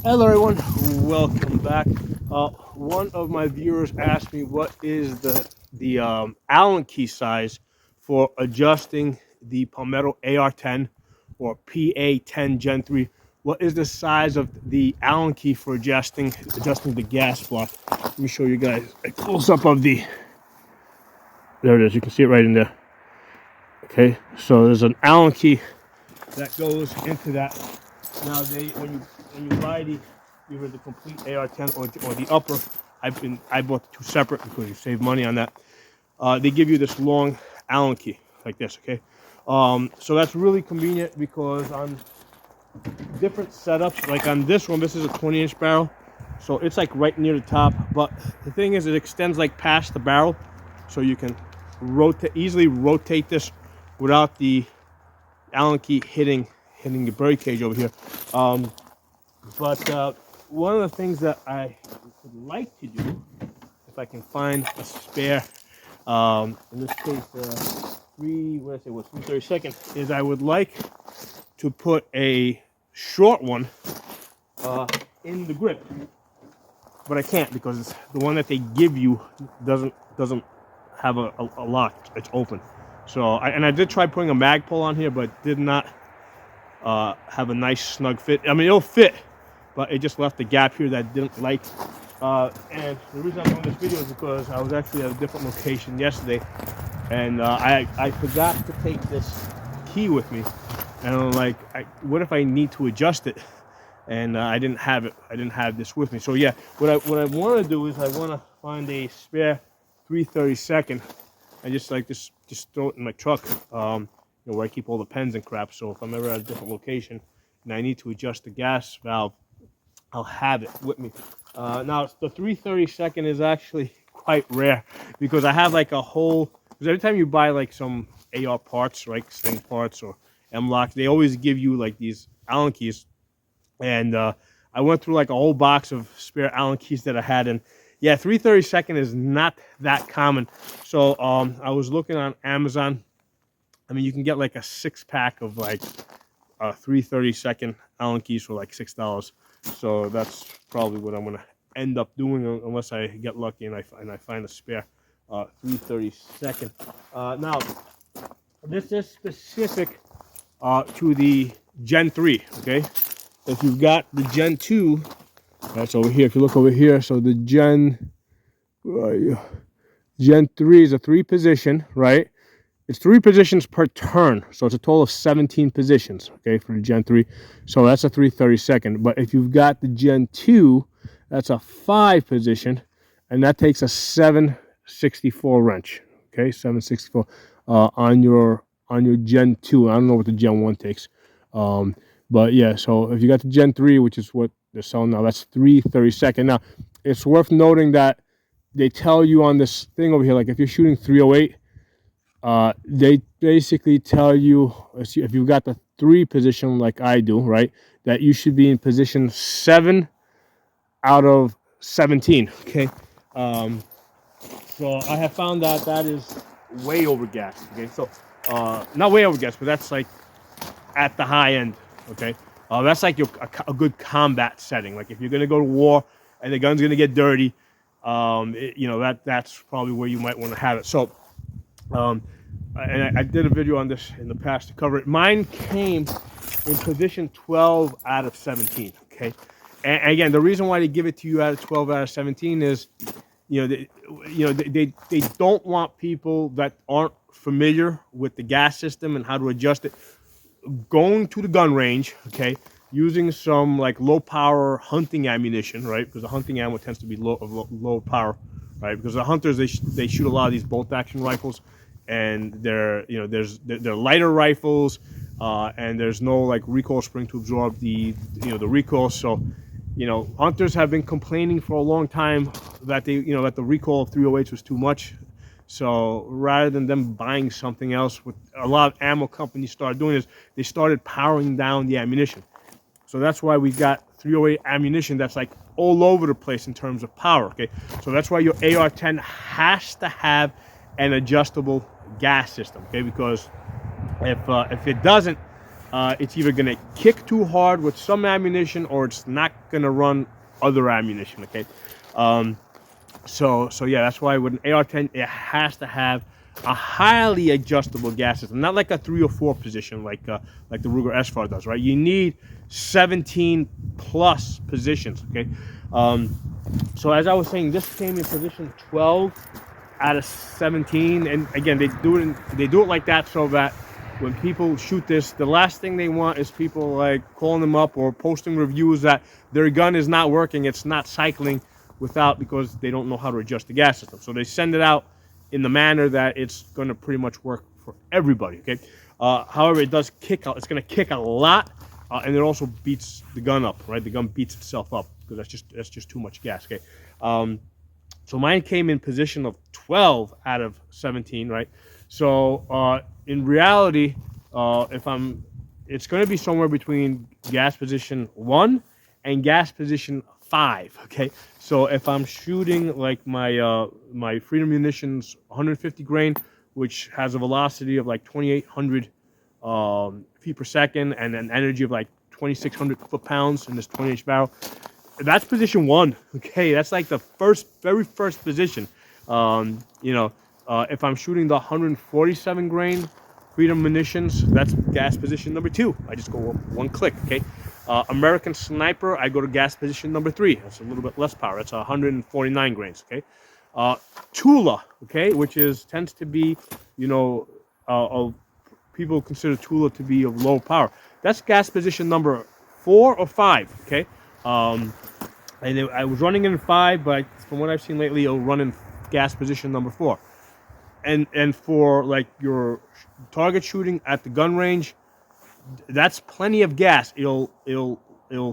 Hello everyone, welcome back. One of my viewers asked me what is the Allen key size for adjusting the Palmetto AR-10 or PA-10 Gen 3. What is the size of the Allen key for adjusting the gas block? Let me show you guys a close up of the. There it is. You can see it right in there. Okay, so there's an Allen key that goes into that. Now when you buy either the complete AR-10 or the upper, I bought the two separate because you save money on that. They give you this long Allen key like this, okay? So that's really convenient because on different setups, like on this one, this is a 20-inch barrel, so it's like right near the top. But the thing is, it extends like past the barrel, so you can easily rotate this without the Allen key hitting the bird cage over here. But one of the things that I would like to do, if I can find a spare, in this case, 332nd, is I would like to put a short one in the grip, but I can't because the one that they give you doesn't have a lock. It's open. So I did try putting a mag pull on here, but did not have a nice snug fit. I mean, it'll fit, but it just left a gap here that I didn't like. And the reason I'm doing this video is because I was actually at a different location yesterday, and I forgot to take this key with me. And I'm like, what if I need to adjust it? And I didn't have it. I didn't have this with me. So yeah, what I want to do is I want to find a spare 332nd and just throw it in my truck. Where I keep all the pens and crap. So if I'm ever at a different location and I need to adjust the gas valve, I'll have it with me. Now the 332nd is actually quite rare because I have like a whole. Because every time you buy like some AR parts, right, Sling parts or M-locks, they always give you like these Allen keys, and I went through like a whole box of spare Allen keys that I had, and yeah, 332nd is not that common. So I was looking on Amazon. I mean, you can get like a 6-pack of like 332nd Allen keys for like $6. So that's probably what I'm gonna end up doing unless I get lucky and I find a spare 332nd. Now, this is specific to the Gen 3. Okay, if you've got the Gen 2, that's over here. If you look over here, so the Gen 3 is a 3-position, right? It's 3 positions per turn, so it's a total of 17 positions, okay, for the Gen 3. So that's a 332nd. But if you've got the Gen 2, that's a 5-position, and that takes a 764 wrench, okay, 764 on your Gen 2. I don't know what the Gen 1 takes, but yeah. So if you got the Gen 3, which is what they're selling now, that's 332nd. Now, it's worth noting that they tell you on this thing over here, like if you're shooting 308. They basically tell you if you've got the 3 position like I do, right, that you should be in position 7 out of 17. Okay, so I have found that is way over gassed. Okay, so not way over gassed, but that's like at the high end. Okay, that's like a good combat setting. Like if you're gonna go to war and the gun's gonna get dirty, that's probably where you might want to have it. So. And I did a video on this in the past to cover it. Mine came in position 12 out of 17. Okay, and again, the reason why they give it to you out of 12 out of 17 is, they don't want people that aren't familiar with the gas system and how to adjust it going to the gun range. Okay, using some like low power hunting ammunition, right? Because the hunting ammo tends to be low power, right? Because the hunters they shoot a lot of these bolt action rifles. And they're lighter rifles, and there's no like recoil spring to absorb the recoil. So, hunters have been complaining for a long time that that the recoil of 308s was too much. So rather than them buying something else, what a lot of ammo companies started doing is they started powering down the ammunition. So that's why we got 308 ammunition that's like all over the place in terms of power. Okay, so that's why your AR-10 has to have an adjustable gas system, okay? Because if it doesn't, it's either going to kick too hard with some ammunition, or it's not going to run other ammunition. Okay, so yeah, that's why with an AR-10, it has to have a highly adjustable gas system, not like a 3 or 4 position like the Ruger S-FAR does, right? You need 17 plus positions. Okay, so as I was saying, this came in position 12 out of 17, and again, they do it like that so that when people shoot this, the last thing they want is people like calling them up or posting reviews that their gun is not working, it's not cycling because they don't know how to adjust the gas system. So they send it out in the manner that it's going to pretty much work for everybody. Okay. However, it does kick out. It's going to kick a lot, and it also beats the gun up. Right, the gun beats itself up because that's just too much gas. Okay. So mine came in position of 12 out of 17, right? So in reality, it's going to be somewhere between gas position 1 and gas position 5, okay? So if I'm shooting like my Freedom Munitions 150 grain, which has a velocity of like 2,800 feet per second and an energy of like 2,600 foot-pounds in this 20-inch barrel, that's position 1. Okay, that's like the very first position. If I'm shooting the 147 grain Freedom Munitions, that's gas position number 2. I just go one click. Okay, American Sniper, I go to gas position number 3. That's a little bit less power. That's 149 grains. Okay, Tula, okay, which tends to be, people consider Tula to be of low power. That's gas position number 4 or 5. Okay. And I was running in 5, but from what I've seen lately, it'll run in gas position number 4. And for like your target shooting at the gun range, that's plenty of gas. It'll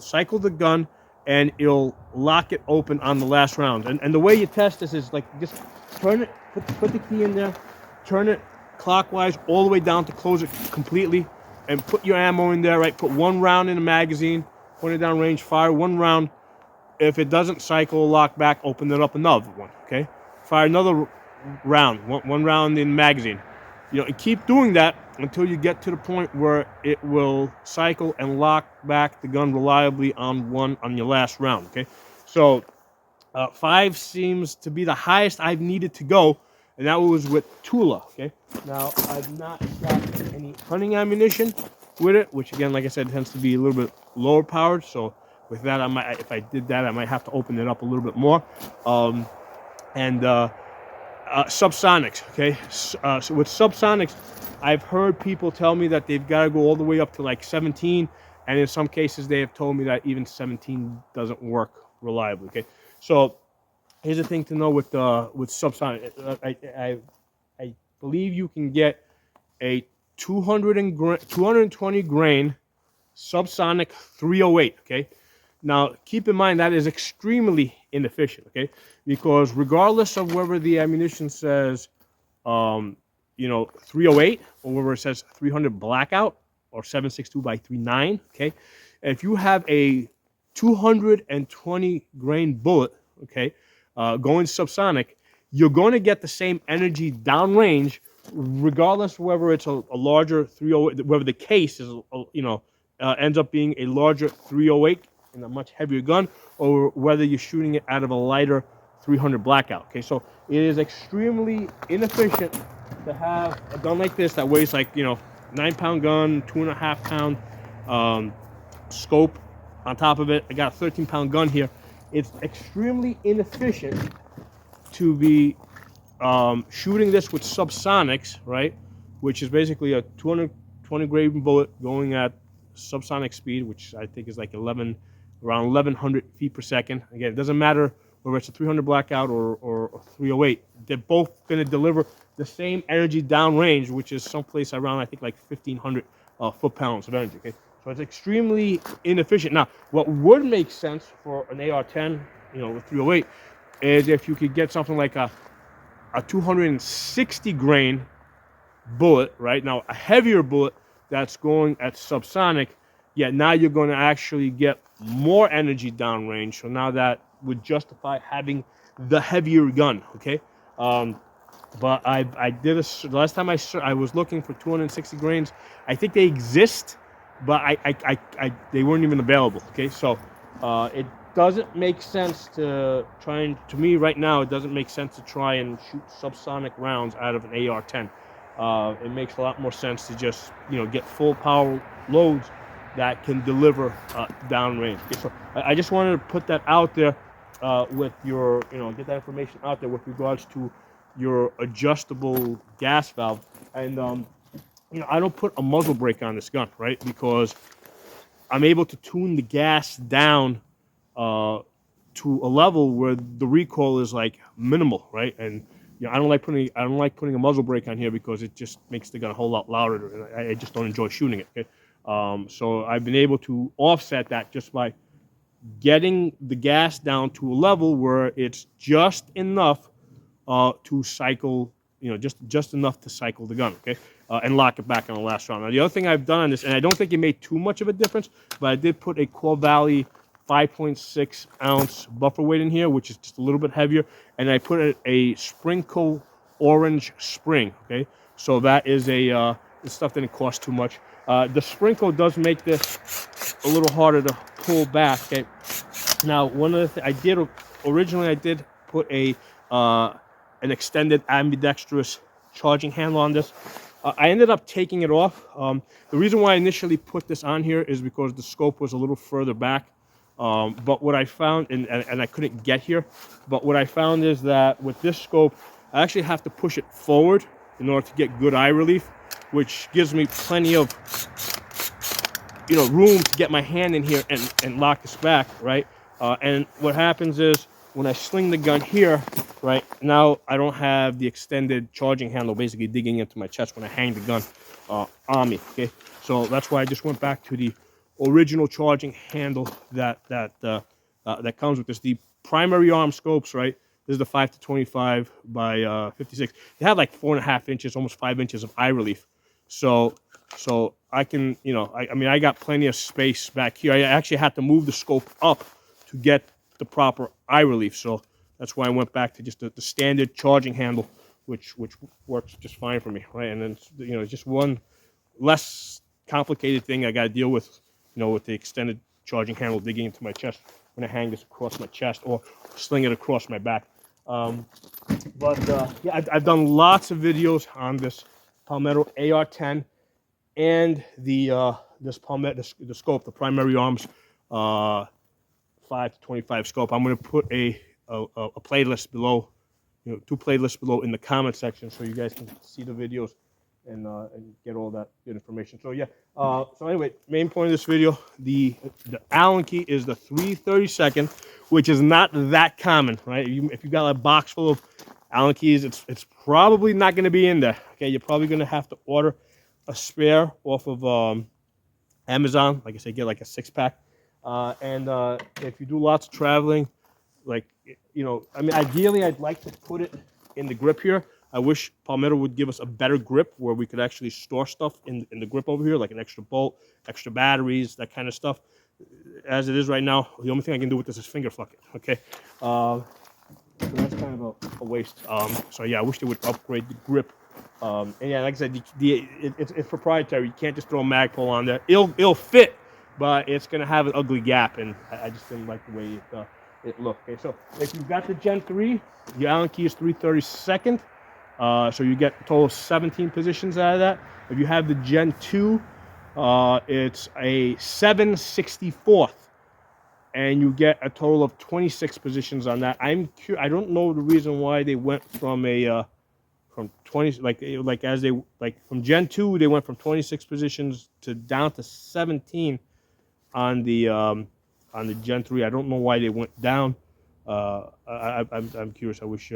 cycle the gun and it'll lock it open on the last round. And the way you test this is like just turn it, put the key in there, turn it clockwise all the way down to close it completely, and put your ammo in there. Right, put 1 round in the magazine, point it down range, fire 1 round. If it doesn't cycle, lock back, open it up another one, okay? Fire another round, one round in the magazine. And keep doing that until you get to the point where it will cycle and lock back the gun reliably on your last round, okay? So 5 seems to be the highest I've needed to go, and that was with Tula, okay? Now, I've not got any hunting ammunition with it, which again, like I said, tends to be a little bit lower powered, so with that, if I did that, I might have to open it up a little bit more. Subsonics, okay? So with subsonics, I've heard people tell me that they've got to go all the way up to like 17, and in some cases, they have told me that even 17 doesn't work reliably, okay? So here's the thing to know with subsonic. I believe you can get a 220 grain subsonic 308, okay? Now, keep in mind that is extremely inefficient, okay? Because regardless of whether the ammunition says, 308, or whether it says 300 blackout or 7.62 by 3.9, okay? If you have a 220 grain bullet, okay, going subsonic, you're going to get the same energy downrange, regardless of whether it's a larger 308, whether the case is, ends up being a larger 308 and a much heavier gun, or whether you're shooting it out of a lighter 300 blackout. Okay, so it is extremely inefficient to have a gun like this that weighs like 9-pound gun, 2.5 pound scope on top of it. I got a 13-pound gun here. It's extremely inefficient to be shooting this with subsonics, right? Which is basically a 220 grain bullet going at subsonic speed, which I think is like around 1,100 feet per second. Again, it doesn't matter whether it's a 300 blackout or 308. They're both going to deliver the same energy downrange, which is someplace around, I think, like 1,500 foot-pounds of energy. Okay, so it's extremely inefficient. Now, what would make sense for an AR-10, with 308, is if you could get something like a 260 grain bullet, right? Now, a heavier bullet that's going at subsonic, now you're going to actually get more energy downrange. So now that would justify having the heavier gun, okay? But the last time I was looking for 260 grains. I think they exist but they weren't even available. Okay, so it doesn't make sense to try and, to me right now, it doesn't make sense to try and shoot subsonic rounds out of an AR-10. It makes a lot more sense to just, you know, get full power loads that can deliver downrange. Okay, so I just wanted to put that out there with your, you know, get that information out there with regards to your adjustable gas valve. And you know, I don't put a muzzle brake on this gun, right? Because I'm able to tune the gas down to a level where the recoil is like minimal, right? And you know, I don't like putting a muzzle brake on here because it just makes the gun a whole lot louder, and I just don't enjoy shooting it. Okay? So I've been able to offset that just by getting the gas down to a level where it's just enough to cycle, you know, just enough to cycle the gun, okay, and lock it back on the last round. Now, the other thing I've done on this, and I don't think it made too much of a difference, but I did put a Core Valley 5.6 ounce buffer weight in here, which is just a little bit heavier, and I put a Springco orange spring, okay, so that is a the stuff didn't cost too much. The Springco does make this a little harder to pull back. Okay, now one of the things I did originally, I did put a an extended ambidextrous charging handle on this. I ended up taking it off. The reason why I initially put this on here is because the scope was a little further back. But what I found, and I couldn't get here, but what I found is that with this scope, I actually have to push it forward in order to get good eye relief, which gives me plenty of, you know, room to get my hand in here and lock this back, right? And what happens is when I sling the gun here, right, now I don't have the extended charging handle basically digging into my chest when I hang the gun on me, okay? So that's why I just went back to the original charging handle that comes with this. The primary arm scopes, right, this is the 5 to 25 by 56. They have like 4.5 inches, almost 5 inches of eye relief. So I can, you know, I mean, I got plenty of space back here. I actually had to move the scope up to get the proper eye relief. So that's why I went back to just the standard charging handle, which works just fine for me, right? And then, you know, just one less complicated thing I got to deal with, you know, with the extended charging handle digging into my chest when I hang this across my chest or sling it across my back. Yeah, I've done lots of videos on this Palmetto AR-10 and this Palmetto, the scope, the primary arms 5 to 25 scope. I'm going to put a playlist below, you know, 2 playlists below in the comment section so you guys can see the videos and get all that good information. So yeah, so anyway, main point of this video, the Allen key is the 332nd, which is not that common, right? If you got a box full of Allen keys, it's probably not going to be in there. Okay, you're probably going to have to order a spare off of Amazon. Like I said, get like a 6-pack. And if you do lots of traveling, like, you know, I mean, ideally, I'd like to put it in the grip here. I wish Palmetto would give us a better grip where we could actually store stuff in the grip over here, like an extra bolt, extra batteries, that kind of stuff. As it is right now, the only thing I can do with this is finger fuck it, okay? So that's kind of a waste. So yeah, I wish they would upgrade the grip. And yeah, like I said, it's proprietary. You can't just throw a Magpul on there. It'll fit, but it's gonna have an ugly gap, and I just didn't like the way it looked. Okay, so if you've got the Gen 3, the Allen key is 332nd. So you get a total of 17 positions out of that. If you have the Gen 2, it's a 764th, and you get a total of 26 positions on that. I don't know the reason why they went from from 20, from Gen 2 they went from 26 positions to down to 17 on the Gen 3. I don't know why they went down. I'm curious. I wish.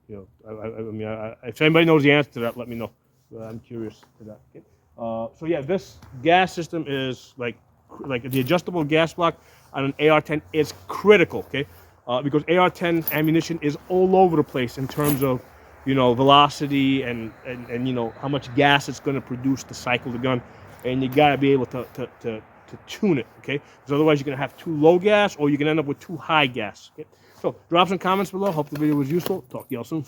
You know, if anybody knows the answer to that, let me know. I'm curious to that. Okay? So yeah, this gas system is like the adjustable gas block on an AR-10 is critical, okay? Because AR-10 ammunition is all over the place in terms of, you know, velocity and you know how much gas it's going to produce to cycle the gun, and you got to be able to tune it, okay? Because otherwise you're going to have too low gas, or you can end up with too high gas. Okay? So drop some comments below. Hope the video was useful. Talk to y'all soon.